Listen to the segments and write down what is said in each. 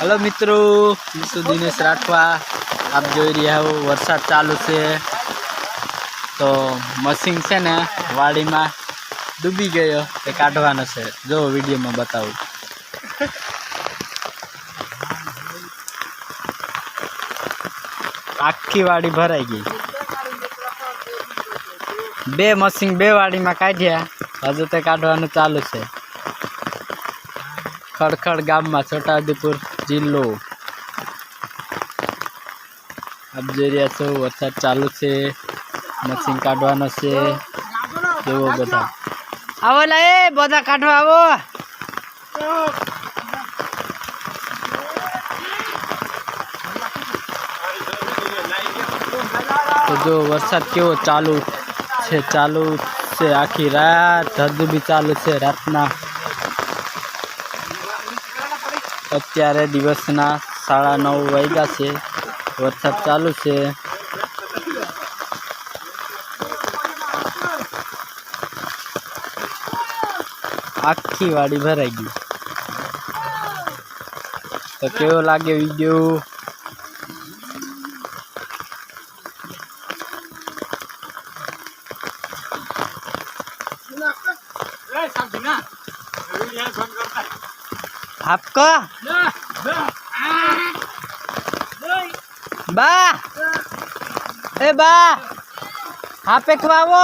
Hello मित्रों, मैं दिनेश राठवा। आप जो रहा हो वरसाद चालू से तो मशीन से ने वाड़ी में डूबी गयो ते काढ़वानो से। जो वीडियो में बताऊँ आखी वाड़ी भराई गई। बे मशीन बे वाड़ी में काढ़्या, हजू ते काढ़वानुं चालू से। खड़खड़ गाम में छोटाउदेपुर जिल्लो। अब जो रहा छो वरसाद चालू से, मशीन काढ़वानो से। जो बधा आवो ला बधा काढ़वा आवो। तो जो वरसाद केवो चालू से आखी रात हजू भी चालू से। रातना अत्यारे दिवसना 9:30 वाग्या से वरसाद चालू से। आखी वाड़ी भराई गई। तो केवो लागे वीडियो? आपको बा ए बा आप पे खवाओ।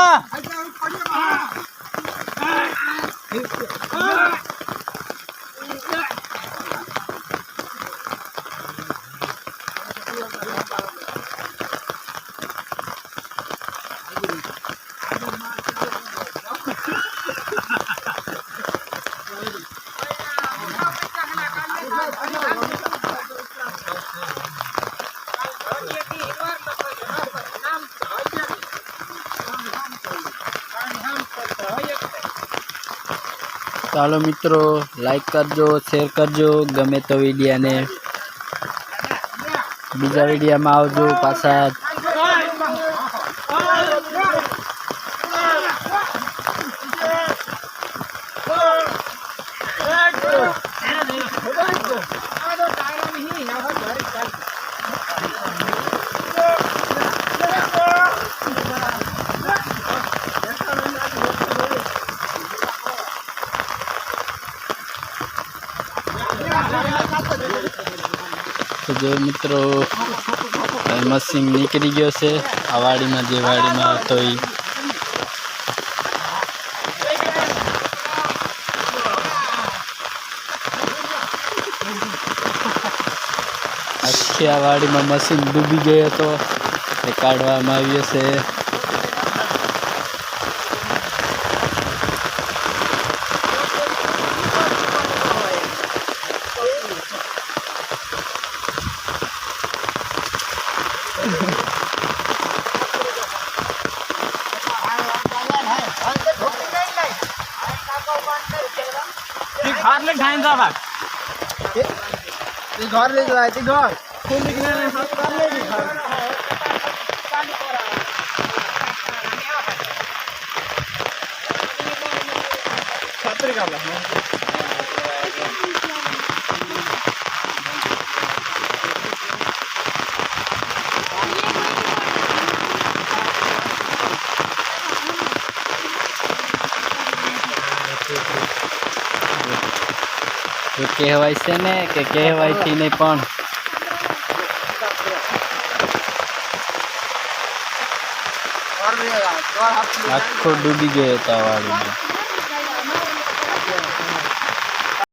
चलो मित्रों, लाइक करजो, शेर करजो, गमे तो वीडियो ने। बीजा वीडियो में आवजो पाछा। तो जो मित्रों मशीन निकली गयो से आ वाड़ी में। जे वाड़ी में तो आखी आ वाड़ी में मशीन डूबी गयो तो काढ़वामां आव्यो से। घर ले ढाइन जाबा ती घर ले जाए ती घर फूल निकले ने हाथ कर ले दी घर छतरी का ला तो कहवाय से ने के कहवाय थी नहीं पण आखो डूबी गयो था वाड़ी में।